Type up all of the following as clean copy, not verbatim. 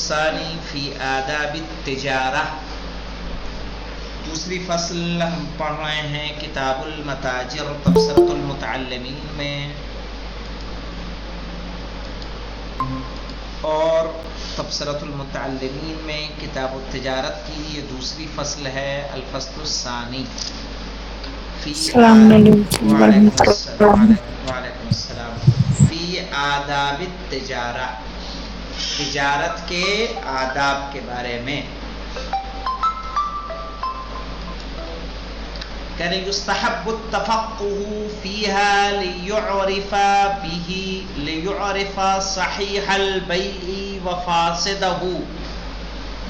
الثانی فی آداب التجارہ. دوسری فصل ہم پڑھ رہے ہیں کتاب المتاجر تبصرۃ المتعلمین میں، اور تبصرۃ المتعلمین میں کتاب التجارت کی یہ دوسری فصل ہے، الفصل الثانی فی وعلیکم السلام فی آداب التجارہ، تجارت کے آداب کے بارے میں. کہ یستحب التفقه فيها ليعرف صحيح البيع وفاسده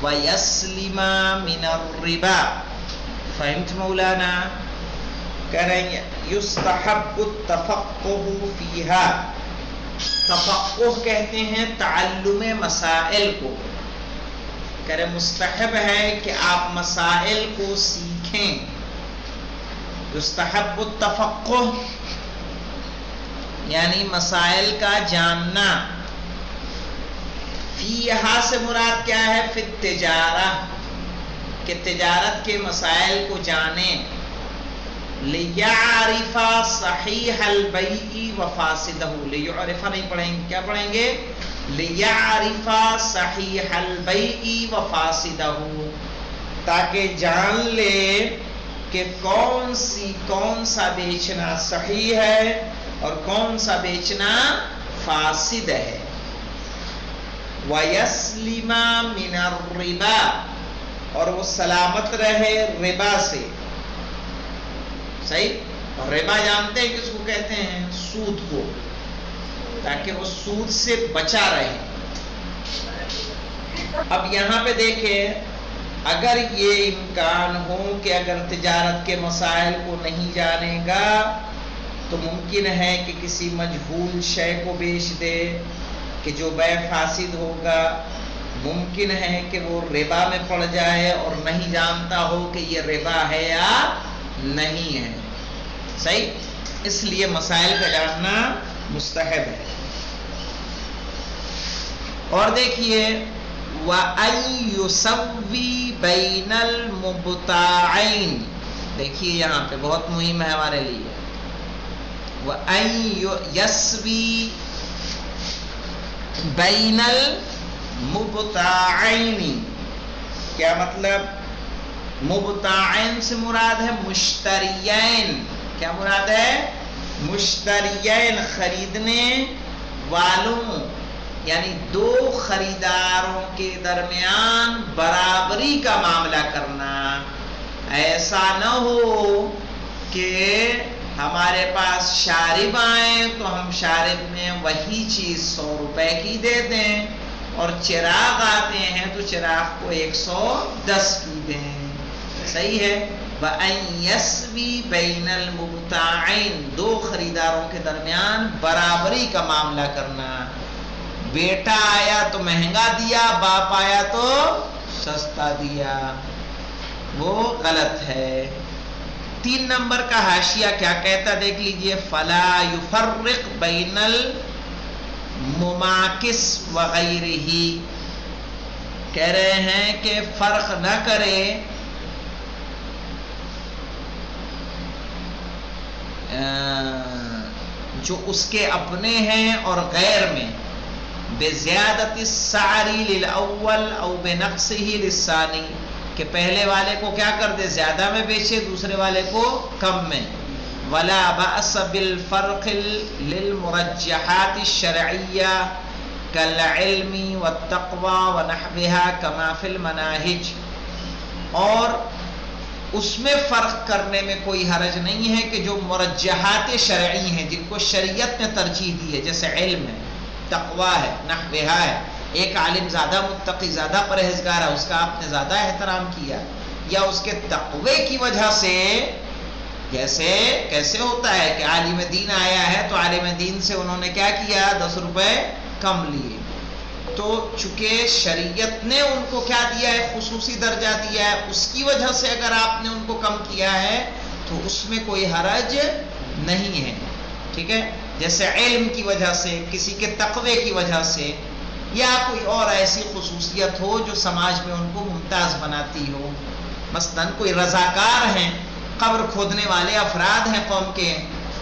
ويسلم من الربا. فهمت مولانا؟ کہہ رہے ہیں یستحب التفقه فيها، تفقہ کہتے ہیں تعلم مسائل کو. کہہ رہے مستحب ہے کہ آپ مسائل کو سیکھیں. یستحب التفقہ یعنی مسائل کا جاننا. فیہا سے مراد کیا ہے؟ فی التجارہ، کہ تجارت کے مسائل کو جانیں. لیعرف صحیح البیع وفاسدہ، لیعرف نہیں پڑھیں گے، کیا پڑھیں گے؟ لیعرف صحیح البیع وفاسدہ، تاکہ جان لے کہ کون سا بیچنا صحیح ہے اور کون سا بیچنا فاسد ہے. وَيَسْلِمَ مِنَ الرِّبَا، اور وہ سلامت رہے ربا سے. صحیح؟ اور ربا جانتے ہیں کس کو کہتے ہیں؟ سود کو، تاکہ وہ سود سے بچا رہے. اب یہاں پہ دیکھیں، اگر یہ امکان ہو کہ اگر تجارت کے مسائل کو نہیں جانے گا تو ممکن ہے کہ کسی مجہول شے کو بیچ دے کہ جو بیع فاسد ہوگا. ممکن ہے کہ وہ ربا میں پڑ جائے اور نہیں جانتا ہو کہ یہ ربا ہے یا نہیں ہے. صحیح؟ اس لیے مسائل کا جاننا مستحب ہے. اور دیکھیے وَأَن يُسَوِّي بَيْنَ الْمُبْتَاعَيْنِ، دیکھیے یہاں پہ بہت مہم ہے ہمارے لیے. وَأَن يَسْوِي بَيْنَ الْمُبْتَاعَيْنِ، کیا مطلب؟ مبتاعین سے مراد ہے مشتریین. کیا مراد ہے؟ مشتریین، خریدنے والوں، یعنی دو خریداروں کے درمیان برابری کا معاملہ کرنا. ایسا نہ ہو کہ ہمارے پاس شارب آئیں تو ہم شارب میں وہی چیز 100 روپے کی دے دیں، اور چراغ آتے ہیں تو چراغ کو 110 کی دیں. صحیح ہے؟ وَأَن يَسْوِي بَيْنَ الْمُبْتَاعَيْنِ، دو خریداروں کے درمیان برابری کا معاملہ کرنا. بیٹا آیا تو مہنگا دیا، باپ آیا تو سستا دیا، وہ غلط ہے. 3 نمبر کا حاشیہ کیا کہتا دیکھ لیجئے. فَلَا يُفَرِّقْ بَيْنَ الْمُمَاكِسِ وَغَيْرِهِ، کہہ رہے ہیں کہ فرق نہ کرے جو اس کے اپنے ہیں اور غیر میں. بزیادت السعر للاول او بنقصه للثانی، کہ پہلے والے کو کیا کر دے؟ زیادہ میں بیچے، دوسرے والے کو کم میں. ولا باس بالفرق للمرجحات الشرعیہ کالعلم والتقوى ونحوها كما في المناهج، اور اس میں فرق کرنے میں کوئی حرج نہیں ہے کہ جو مرجحات شرعی ہیں، جن کو شریعت نے ترجیح دی ہے، جیسے علم ہے، تقوی ہے، نحوہا ہے. ایک عالم زیادہ متقی، زیادہ پرہیزگار ہے، اس کا آپ نے زیادہ احترام کیا، یا اس کے تقوی کی وجہ سے. جیسے کیسے ہوتا ہے کہ عالم دین آیا ہے تو عالم دین سے انہوں نے کیا کیا؟ 10 روپے کم لیے. تو چونکہ شریعت نے ان کو کیا دیا ہے؟ خصوصی درجہ دیا ہے. اس کی وجہ سے اگر آپ نے ان کو کم کیا ہے تو اس میں کوئی حرج نہیں ہے. ٹھیک ہے؟ جیسے علم کی وجہ سے، کسی کے تقوی کی وجہ سے. یا کوئی اور ایسی خصوصیت ہو جو سماج میں ان کو ممتاز بناتی ہو. مثلاً کوئی رضاکار ہیں، قبر کھودنے والے افراد ہیں قوم کے،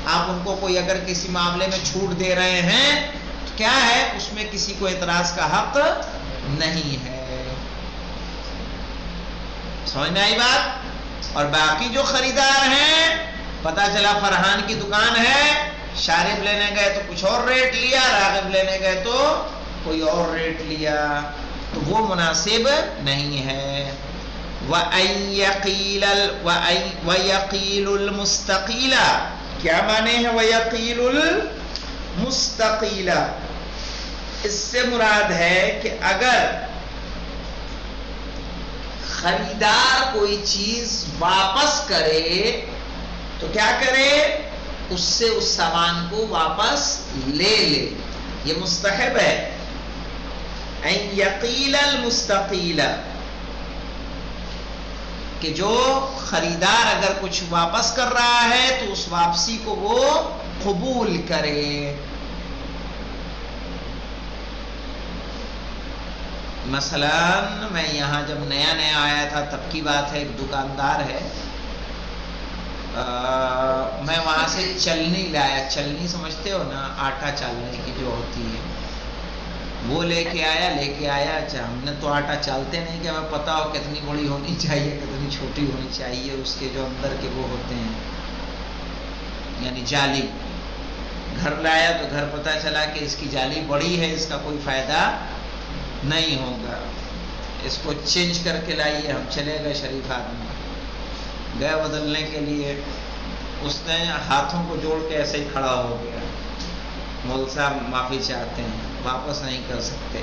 آپ ان کو کوئی اگر کسی معاملے میں چھوٹ دے رہے ہیں تو کیا ہے، اس میں کسی کو اعتراض کا حق نہیں ہے. سمجھ میں آئی بات؟ اور باقی جو خریدار ہیں، پتا چلا فرحان کی دکان ہے، شارب لینے گئے تو کچھ اور ریٹ لیا، راغب لینے گئے تو کوئی اور ریٹ لیا، تو وہ مناسب نہیں ہے. وَيَقِيلُ الْمُسْتَقِيلَ، کیا معنی ہے وَيَقِيلُ الْمُسْتَقِيلَ؟ اس سے مراد ہے کہ اگر خریدار کوئی چیز واپس کرے تو کیا کرے، اس سے اس سامان کو واپس لے لے. یہ مستحب ہے. ان یقیل المستقیل، کہ جو خریدار اگر کچھ واپس کر رہا ہے تو اس واپسی کو وہ قبول کرے. مثلا میں یہاں جب نیا آیا تھا تب کی بات ہے، ایک دکاندار ہے، میں وہاں سے چلنی لایا. چلنی سمجھتے ہو نا، آٹا چالنے کی جو ہوتی ہے، وہ لے کے آیا. اچھا، ہم نے تو آٹا چالتے نہیں کہ ہمیں پتا ہو کتنی بڑی ہونی چاہیے کتنی چھوٹی ہونی چاہیے، اس کے جو اندر کے وہ ہوتے ہیں یعنی جالی. گھر لایا تو گھر پتا چلا کہ اس کی جالی بڑی ہے، اس کا کوئی فائدہ نہیں ہوگا، اس کو چینج کر کے لائیے. ہم چلے گئے، شریف آدمی گئے بدلنے کے لیے، اس نے ہاتھوں کو جوڑ کے ایسے ہی کھڑا ہو گیا. مول صاحب معافی چاہتے ہیں، واپس نہیں کر سکتے.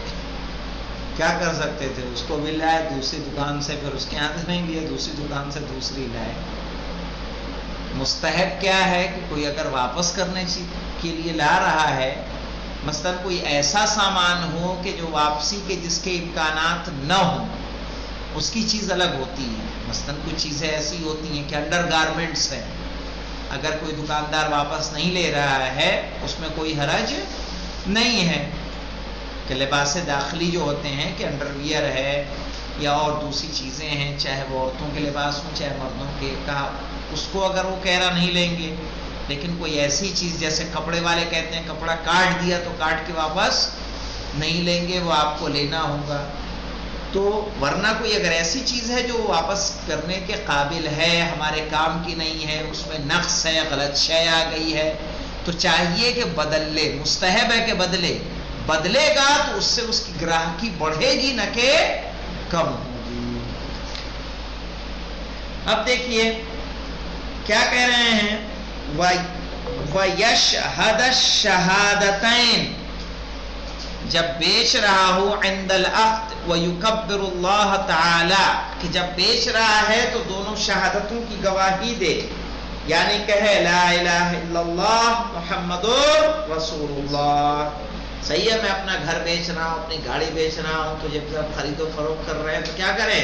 کیا کر سکتے تھے؟ اس کو بھی لائے دوسری دکان سے، پھر اس کے ہاتھ نہیں لیے، دوسری دکان سے دوسری لائے. مستحب کیا ہے کہ کوئی اگر واپس کرنے کے لیے لا رہا ہے، مثلا کوئی ایسا سامان ہو کہ جو واپسی کے جس کے امکانات نہ ہوں، اس کی چیز الگ ہوتی ہے. مثلا کچھ چیزیں ایسی ہوتی ہیں کہ انڈر گارمنٹس ہیں، اگر کوئی دکاندار واپس نہیں لے رہا ہے اس میں کوئی حرج نہیں ہے. کہ لباس داخلی جو ہوتے ہیں کہ انڈر ویئر ہے یا اور دوسری چیزیں ہیں، چاہے وہ عورتوں کے لباس ہوں چاہے مردوں کے، کہا اس کو اگر وہ کہہ رہا نہیں لیں گے. لیکن کوئی ایسی چیز جیسے کپڑے والے کہتے ہیں کپڑا کاٹ دیا تو کاٹ کے واپس نہیں لیں گے، وہ آپ کو لینا ہوگا. تو ورنہ کوئی اگر ایسی چیز ہے جو واپس کرنے کے قابل ہے، ہمارے کام کی نہیں ہے، اس میں نقص ہے، غلط شے آ گئی ہے، تو چاہیے کہ بدل لے. مستحب ہے کہ بدلے گا تو اس سے اس کی گراہکی بڑھے گی نہ کہ کم ہوگی. اب دیکھیے کیا کہہ رہے ہیں، وَيَشْهَدَ الشَّهَادَتَيْنِ، جب بیچ رہا ہو عند العقد وَيُكَبِّرُ اللَّهَ تَعَالَى، کہ جب بیچ رہا ہے تو دونوں شہادتوں کی گواہی دے، یعنی کہے لا الہ الا اللہ محمد رسول اللہ. صحیح ہے، میں اپنا گھر بیچ رہا ہوں، اپنی گاڑی بیچ رہا ہوں، تو جب خرید و فروخت کر رہے ہیں تو کیا کریں،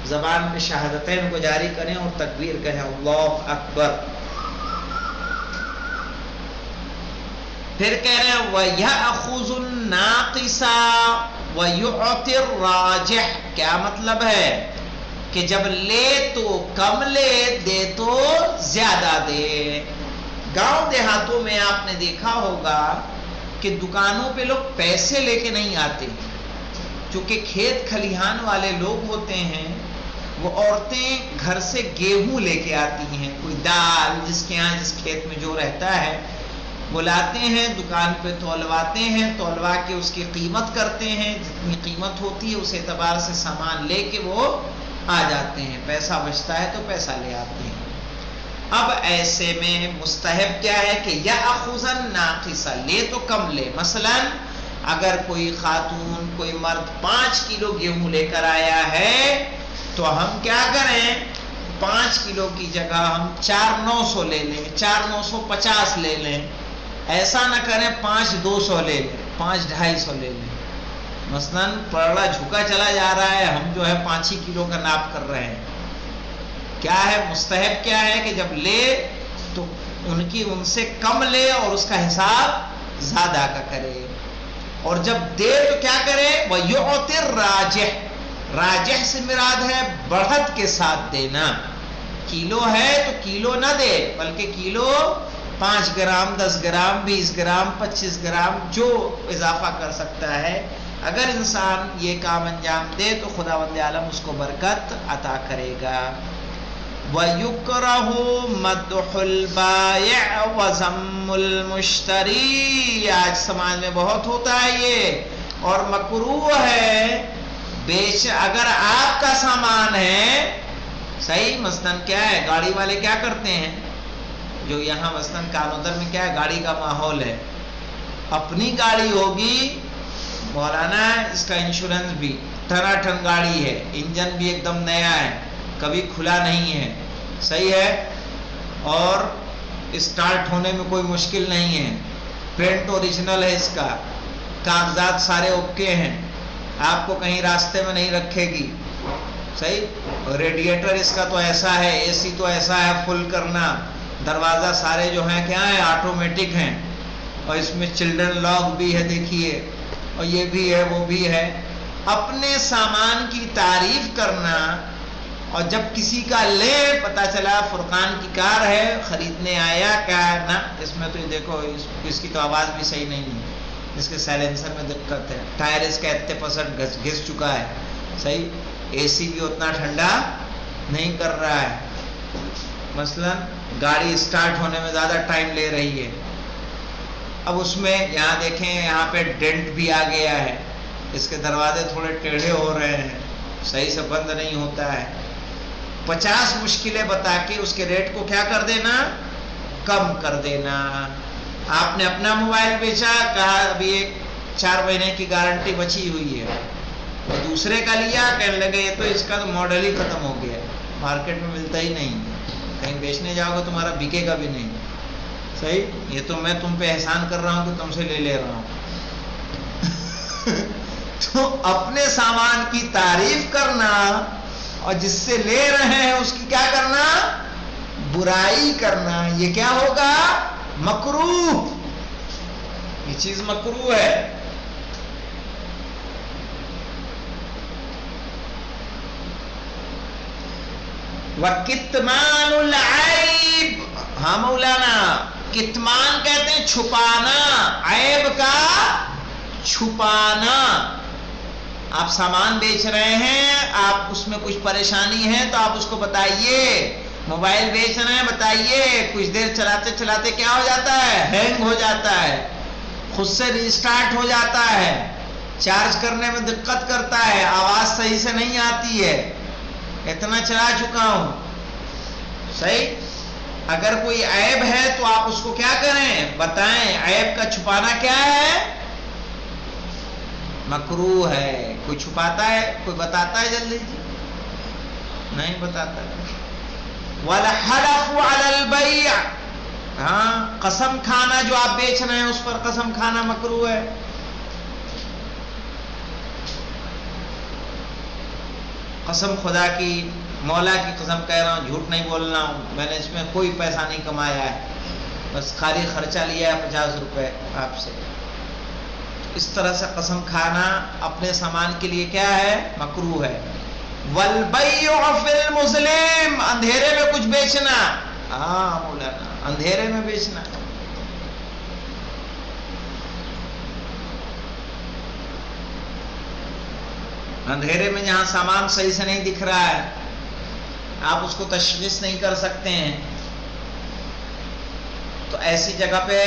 زبان پہ شہادتین کو جاری کریں اور تکبیر کہیں اللہ اکبر. پھر کہہ رہے ہیں وَيَأْخُذُ النَّاقِصَ وَيُعْطِي الرَّاجِحَ، کیا مطلب ہے کہ جب لے تو کم لے، دے تو زیادہ دے. گاؤں دیہاتوں میں آپ نے دیکھا ہوگا کہ دکانوں پہ لوگ پیسے لے کے نہیں آتے، چونکہ کھیت کھلیہان والے لوگ ہوتے ہیں، وہ عورتیں گھر سے گیہوں لے کے آتی ہیں، کوئی دال جس کے یہاں جس کھیت میں جو رہتا ہے وہ لاتے ہیں، دکان پہ تولواتے ہیں، تولوا کے اس کی قیمت کرتے ہیں، جتنی قیمت ہوتی ہے اس اعتبار سے سامان لے کے وہ آ جاتے ہیں، پیسہ بچتا ہے تو پیسہ لے آتے ہیں. اب ایسے میں مستحب کیا ہے کہ یأخذ الناقص، لے تو کم لے. مثلا اگر کوئی خاتون کوئی مرد 5 کلو گیہوں لے کر آیا ہے تو ہم کیا کریں، 5 کلو کی جگہ ہم 4,900 لے لیں، 4,950 لے لیں. ایسا نہ کریں 5,200 لے لیں، 5,250 لے لیں. مثلا پرڑا جھکا چلا جا رہا ہے، ہم جو ہے 5 ہی کلو کا ناپ کر رہے ہیں. کیا ہے مستحب، کیا ہے کہ جب لے تو ان سے کم لے اور اس کا حساب زیادہ کا کرے. اور جب دے تو کیا کرے؟ وَيُعْطِ الرَّاجِحِ، راجح سے مراد ہے بڑھت کے ساتھ دینا. کلو ہے تو کلو نہ دے، بلکہ کلو 5 گرام 10 گرام 20 گرام 25 گرام جو اضافہ کر سکتا ہے. اگر انسان یہ کام انجام دے تو خداوند عالم اس کو برکت عطا کرے گا. وَيُكْرَهُ مَدْحُ الْبَائِعِ وَذَمُّ الْمُشْتَرِي، آج سماج میں بہت ہوتا ہے یہ، اور مکروہ ہے اگر آپ کا سامان ہے صحیح. مثلاً کیا ہے، گاڑی والے کیا کرتے ہیں، جو یہاں مثلاً کانودر میں کیا ہے، گاڑی کا ماحول ہے، اپنی گاڑی ہوگی مولانا، اس کا انشورنس بھی ٹنا ٹن گاڑی ہے، انجن بھی ایک دم نیا ہے، کبھی کھلا نہیں ہے، صحیح ہے، اور اسٹارٹ ہونے میں کوئی مشکل نہیں ہے، پینٹ اوریجنل ہے، اس کا کاغذات سارے اوکے ہیں، آپ کو کہیں راستے میں نہیں رکھے گی، صحیح. ریڈیٹر اس کا تو ایسا ہے، اے سی تو ایسا ہے فل کرنا، دروازہ سارے جو ہیں کیا ہیں، آٹومیٹک ہیں، اور اس میں چلڈرن لاک بھی ہے دیکھیے، اور یہ بھی ہے وہ بھی ہے. اپنے سامان کی تعریف کرنا، اور جب کسی کا لے پتا چلا فرقان کی کار ہے، خریدنے آیا کیا نا، اس میں تو یہ دیکھو اس کی تو آواز بھی صحیح نہیں ہے، اس کے سائلنسر میں دقت ہے، ٹائر اس کا 80% گھس چکا ہے، صحیح، اے سی بھی اتنا ٹھنڈا نہیں کر رہا ہے، مثلا گاڑی اسٹارٹ ہونے میں زیادہ ٹائم لے رہی ہے. اب اس میں یہاں دیکھیں، یہاں پہ ڈینٹ بھی آ گیا ہے، اس کے دروازے تھوڑے ٹیڑھے ہو رہے ہیں، صحیح سے بند نہیں ہوتا ہے. 50 مشکلیں بتا کے اس کے ریٹ کو کیا کر دینا، کم کر دینا. آپ نے اپنا موبائل بیچا، کہا ابھی ایک 4 مہینے کی گارنٹی بچی ہوئی ہے، اور دوسرے کا لیا، کہنے لگے یہ تو اس کا تو ماڈل ہی ختم ہو گیا، مارکیٹ میں ملتا ہی نہیں، کہیں بیچنے جاؤ گے تمہارا بکے گا بھی نہیں، صحیح. یہ تو میں تم پہ احسان کر رہا ہوں کہ تم سے لے رہا ہوں. تو اپنے سامان کی تعریف کرنا اور جس سے لے رہے ہیں اس کی کیا کرنا، برائی کرنا، یہ کیا ہوگا، مکروہ، یہ چیز مکروہ ہے. وَكِتْمَانُ الْعَيْبِ، ہاں مولانا، کتمان کہتے ہیں چھپانا، عیب کا چھپانا. آپ سامان بیچ رہے ہیں، آپ اس میں کچھ پریشانی ہے تو آپ اس کو بتائیے. موبائل بیچ رہے ہیں، بتائیے. کچھ دیر چلاتے چلاتے کیا ہو جاتا ہے، ہینگ ہو جاتا ہے، خود سے ریسٹارٹ ہو جاتا ہے، چارج کرنے میں دقت کرتا ہے، آواز صحیح سے نہیں آتی ہے، اتنا چلا چکا ہوں، صحیح. اگر کوئی عیب ہے تو آپ اس کو کیا کریں، بتائیں. عیب کا چھپانا کیا ہے، مکروہ ہے. کوئی چھپاتا ہے، کوئی بتاتا ہے جلدی جی، نہیں بتاتا. وَالْحَلَفُ عَلَى الْبَيْعِ، ہاں قسم کھانا، جو آپ بیچ رہے ہیں اس پر قسم کھانا مکروہ ہے. قسم خدا کی، مولا کی قسم کہہ رہا ہوں، جھوٹ نہیں بولنا ہوں، میں نے اس میں کوئی پیسہ نہیں کمایا ہے، بس خالی خرچہ لیا ہے 50 روپے آپ سے. اس طرح سے قسم کھانا اپنے سامان کے لیے کیا ہے، مکروہ ہے. وَالْبَيْعُ فِي الْمُظْلِمِ، اندھیرے میں کچھ بیچنا، ہاں مولانا، اندھیرے میں بیچنا. اندھیرے میں جہاں سامان صحیح سے نہیں دکھ رہا ہے، آپ اس کو تشخیص نہیں کر سکتے ہیں، تو ایسی جگہ پہ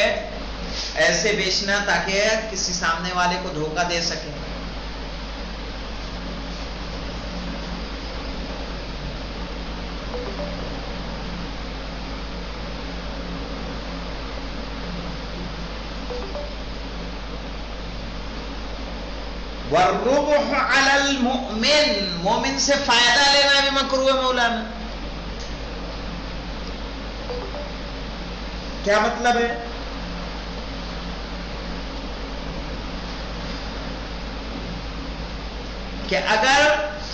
ایسے بیچنا تاکہ کسی سامنے والے کو دھوکہ دے سکے. وَالرُّبُحُ عَلَى الْمُؤْمِنِ، مومن سے فائدہ لینا بھی مکروہ ہے مولانا. کیا مطلب ہے، کہ اگر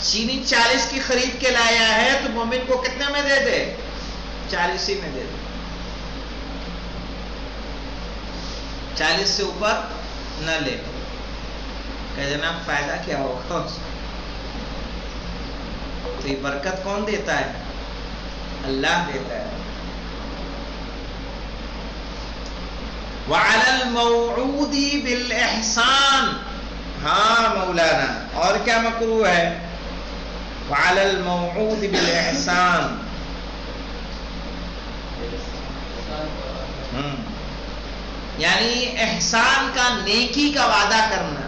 چینی 40 کی خرید کے لایا ہے تو مومن کو کتنے میں دے دے، 40 ہی میں دے دے، 40 سے اوپر نہ لے. کہ جناب فائدہ کیا ہوگا اس میں؟ تو یہ برکت کون دیتا ہے؟ اللہ دیتا ہے. وَعَلَى الْمَوْعُودِ بِالْإِحْسَانِ. ہاں مولانا، اور کیا مکروہ ہے؟ وَعَلَى الْمَوْعُودِ بِالْإِحْسَانِ. یعنی احسان کا، نیکی کا وعدہ کرنا.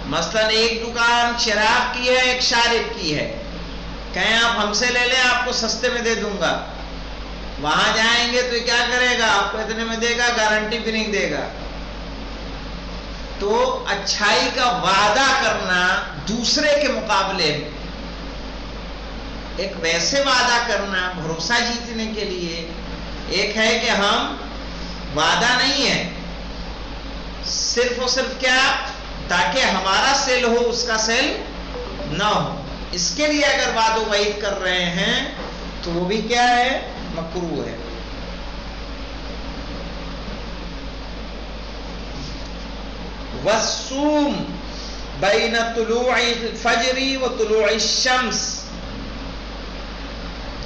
مثلا ایک دکان شراب کی ہے، ایک شارب کی ہے، کہیں آپ ہم سے لے لیں، آپ کو سستے میں دے دوں گا. وہاں جائیں گے تو کیا کرے گا؟ آپ کو اتنے میں دے گا، گارنٹی بھی نہیں دے گا. تو اچھائی کا وعدہ کرنا دوسرے کے مقابلے میں، ایک ویسے وعدہ کرنا بھروسہ جیتنے کے لیے. ایک ہے کہ ہم وعدہ نہیں ہے، صرف اور صرف کیا؟ تاکہ ہمارا سیل ہو، اس کا سیل نہ ہو. اس کے لیے اگر وعد و وعید کر رہے ہیں تو وہ بھی کیا ہے؟ مکروہ ہے. والصوم بین طلوع الفجر و طلوع الشمس.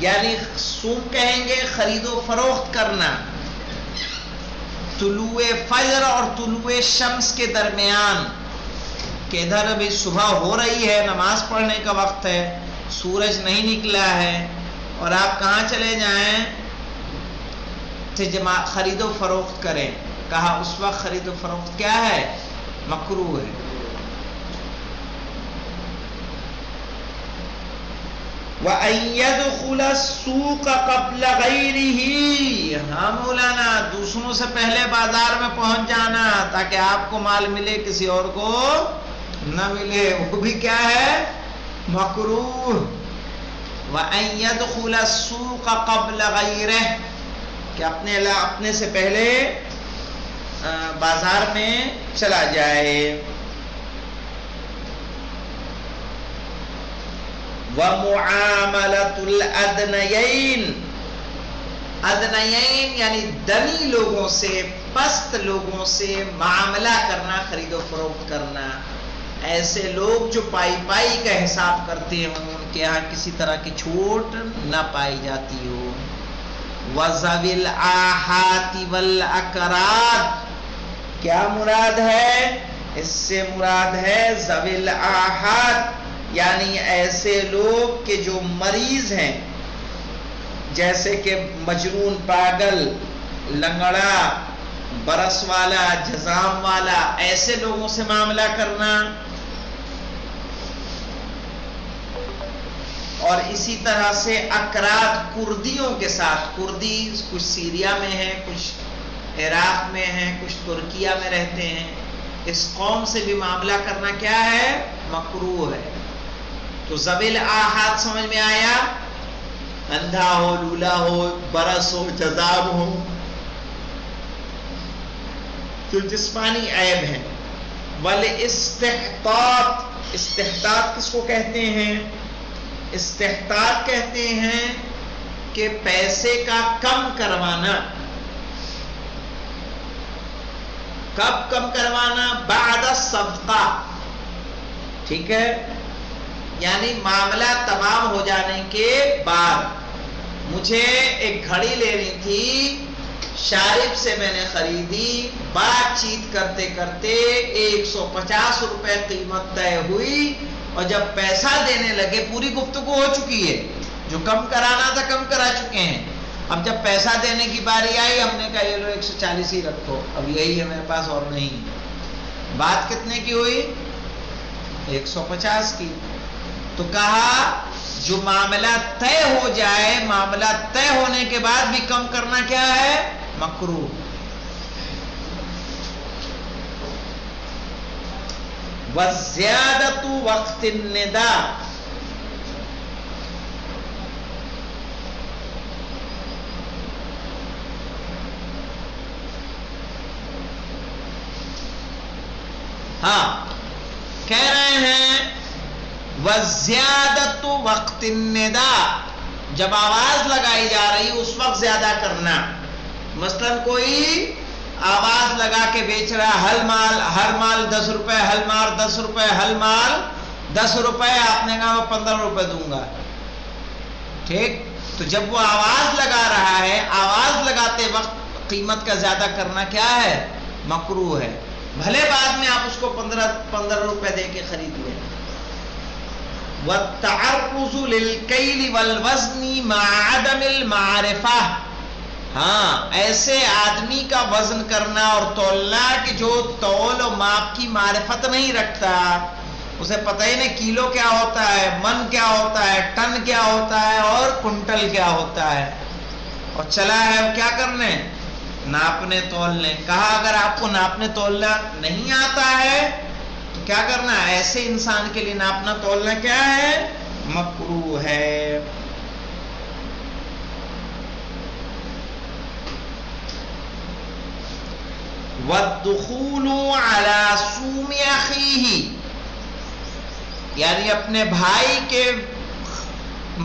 یعنی صوم کہیں گے خرید و فروخت کرنا طلوع فجر اور طلوع شمس کے درمیان، کہ ادھر ابھی صبح ہو رہی ہے، نماز پڑھنے کا وقت ہے، سورج نہیں نکلا ہے، اور آپ کہاں چلے جائیں خرید و فروخت کریں. کہا اس وقت خرید و فروخت کیا ہے؟ مکروہ ہے. وَأَن يَدْخُلَ السُّوقَ قَبْلَ غَيْرِهِ. ہاں مولانا، دوسروں سے پہلے بازار میں پہنچ جانا تاکہ آپ کو مال ملے، کسی اور کو نہ ملے، وہ بھی کیا ہے؟ مکروہ. وَأَن يَدْخُلَ السُّوقَ قَبْلَ غَيْرِهِ، کہ اپنے سے پہلے بازار میں چلا جائے. وَمُعَامَلَةُ الْأَدْنَيَيْنِ. ادنیین یعنی دنی لوگوں سے، پست لوگوں سے معاملہ کرنا، خرید و فروخت کرنا. ایسے لوگ جو پائی پائی کا حساب کرتے ہوں، ان کے یہاں کسی طرح کی چھوٹ نہ پائی جاتی ہو. وَذَوِي الْآحَاتِ وَالْأَكْرَادِ. کیا مراد ہے؟ اس سے مراد ہے ذوی الآحات، یعنی ایسے لوگ کہ جو مریض ہیں، جیسے کہ مجنون، پاگل، لنگڑا، برس والا، جزام والا، ایسے لوگوں سے معاملہ کرنا. اور اسی طرح سے اکراد، کردیوں کے ساتھ. کردی کچھ سیریا میں ہیں، کچھ عراق میں ہیں، کچھ ترکیہ میں رہتے ہیں. اس قوم سے بھی معاملہ کرنا کیا ہے؟ مکروہ ہے. تو ذوی الآحات سمجھ میں آیا؟ اندھا ہو، لولا ہو، برس ہو، جذام ہو، جو جسمانی عیب ہے. والاستحطاط. استحطاط کس کو کہتے ہیں؟ استحطاط کہتے ہیں کہ پیسے کا کم کروانا. کب کم کروانا؟ بعد الصفقہ. ٹھیک ہے، یعنی معاملہ تمام ہو جانے کے بعد. مجھے ایک گھڑی لینی تھی، شارب سے میں نے خریدی، بات چیت کرتے کرتے 150 روپے قیمت طے ہوئی، اور جب پیسہ دینے لگے پوری گفتگو ہو چکی ہے، جو کم کرانا تھا کم کرا چکے ہیں. اب جب پیسہ دینے کی باری آئی، ہم نے کہا یہ لو 140 ہی رکھو، اب یہی ہے میرے پاس اور نہیں. بات کتنے کی ہوئی؟ 150 کی. تو کہا جو معاملہ طے ہو جائے، معاملہ طے ہونے کے بعد بھی کم کرنا کیا ہے؟ مکروہ. وَزِيَادَةُ وَقْتِ النِّدَاءِ. ہاں، کہہ رہے ہیں وَزِيَادَةُ وَقْتِ النِّدَاءِ، جب آواز لگائی جا رہی اس وقت زیادہ کرنا. مثلا کوئی آواز لگا کے بیچ رہا ہے، ہر مال 10 روپے، ہر مال 10 روپے، ہر مال 10 روپے، آپ نے کہا میں 15 روپے دوں گا، ٹھیک؟ تو جب وہ آواز لگا رہا ہے، آواز لگاتے وقت قیمت کا زیادہ کرنا کیا ہے؟ مکروہ ہے، بھلے بعد میں آپ اس کو 15 روپے دے کے خرید لیں۔ وَالتَّعَرُّضُ لِلْكَيْلِ وَالْوَزْنِ مَعَ عَدَمِ الْمَعْرِفَةِ، ہاں ایسے آدمی کا وزن کرنا اور تولنا کہ جو تول و ماپ کی معرفت نہیں رکھتا، اسے پتہ ہی نہیں کیلو کیا ہوتا ہے، من کیا ہوتا ہے، ٹن کیا ہوتا ہے اور کنٹل کیا ہوتا ہے، اور چلا ہے کیا کرنے؟ ناپنے تولنے۔ کہا اگر آپ کو ناپنے تولنا نہیں آتا ہے تو کیا کرنا؟ ایسے انسان کے لیے ناپنا تولنا کیا ہے؟ مکروہ ہے۔ وَالدُّخُولُ عَلَى صُومِ أَخِيهِ، یعنی اپنے بھائی کے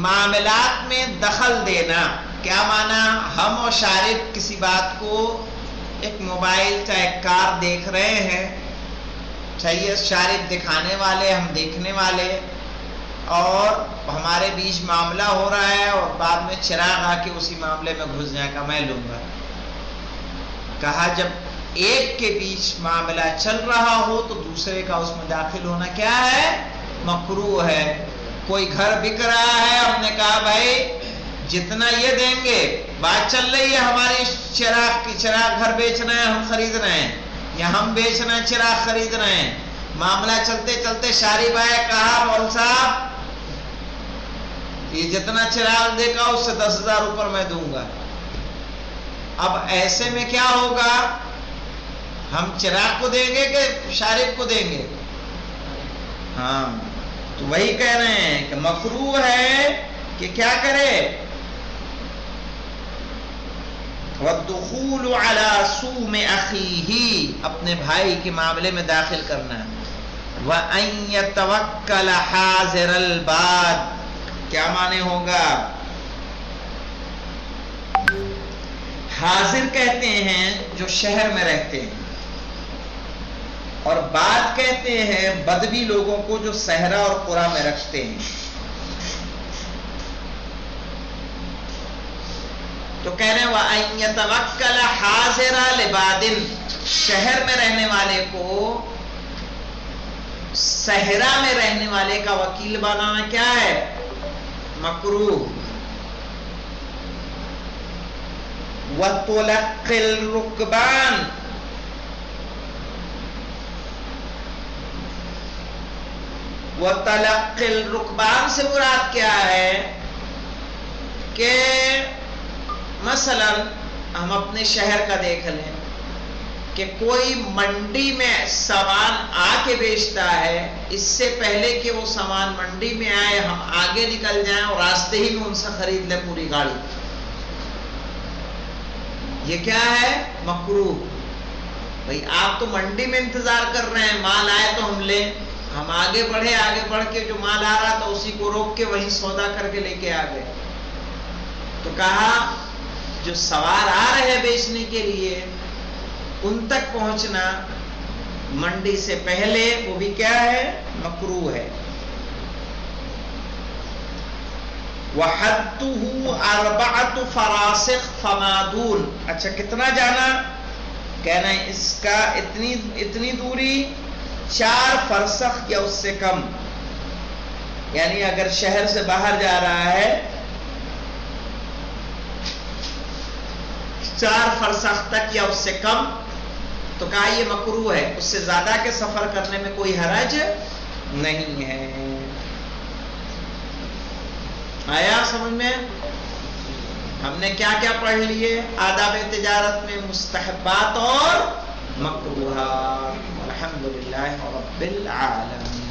معاملات میں دخل دینا۔ کیا معنی؟ ہم اور شارب کسی بات کو، ایک موبائل یا ایک کار دیکھ رہے ہیں، چاہیے شارب دکھانے والے، ہم دیکھنے والے، اور ہمارے بیچ معاملہ ہو رہا ہے اور بعد میں چراغ آ کے اسی معاملے میں گھس جائے گا، میں لوں گا۔ کہا جب ایک کے بیچ معاملہ چل رہا ہو تو دوسرے کا اس میں داخل ہونا کیا ہے؟ مکروہ ہے۔ کوئی گھر بک رہا ہے، ہم نے کہا بھائی جتنا یہ دیں گے، بات چل رہی ہے ہماری چراغ کی، چراغ گھر بیچ رہے ہیں، ہم خرید رہے ہیں، یا ہم بیچ رہے ہیں چراغ خرید رہے ہیں، معاملہ چلتے چلتے شارب آئے، کہا مول صاحب یہ جتنا چراغ دے گا اس سے 10,000 اوپر میں دوں گا۔ اب ایسے میں کیا ہوگا؟ ہم چراغ کو دیں گے کہ شارب کو دیں گے؟ ہاں، تو وہی کہہ رہے ہیں کہ مکروہ ہے کہ کیا کرے؟ وَالدُّخُولُ عَلَى صُومِ أَخِيهِ، اپنے بھائی کے معاملے میں داخل کرنا۔ وَأَن يَتَوَكَّلَ حَاضِرَ الْبَادِ، کیا معنی ہوگا؟ حاضر کہتے ہیں جو شہر میں رہتے ہیں، اور باد کہتے ہیں بدوی لوگوں کو جو صحرا اور قرى میں رکھتے ہیں۔ تو کہہ رہے ہیں وَأَن يَتَوَكَّلَ حَاضِرَ لِبَادٍ، شہر میں رہنے والے کو صحرا میں رہنے والے کا وکیل بنانا کیا ہے؟ مکروہ۔ وَتُلَقِّ الرُّكْبَانِ، وَتَلَقِّ الرُّكْبَانِ سے مراد کیا ہے؟ کہ مثلا ہم اپنے شہر کا دیکھ لیں کہ کوئی منڈی میں سامان آ کے بیچتا ہے، اس سے پہلے کہ وہ سامان منڈی میں آئے ہم آگے نکل جائیں اور راستے ہی میں ان سے خرید لیں پوری گاڑی، یہ کیا ہے؟ مکروہ۔ بھئی آپ تو منڈی میں انتظار کر رہے ہیں، مال آئے تو ہم لیں، ہم آگے بڑھے، آگے بڑھ کے جو مال آ رہا تھا اسی کو روک کے وہیں سودا کر کے لے کے آ گئے۔ تو کہا جو سوار آ رہے ہیں بیچنے کے لیے ان تک پہنچنا منڈی سے پہلے وہ بھی کیا ہے؟ مکروہ ہے۔ وَحَدُّهُ 4 فراسخ فما دون، اچھا کتنا جانا؟ کہنا ہے اس کا اتنی دوری 4 فرسخ یا اس سے کم، یعنی اگر شہر سے باہر جا رہا ہے 4 فرسخ تک یا اس سے کم، تو کہا یہ مکروہ ہے، اس سے زیادہ کے سفر کرنے میں کوئی حرج نہیں ہے۔ آیا سمجھ میں؟ ہم نے کیا کیا پڑھ لیے آداب تجارت میں؟ مستحبات اور مکروہات۔ الحمدللہ رب العالمین۔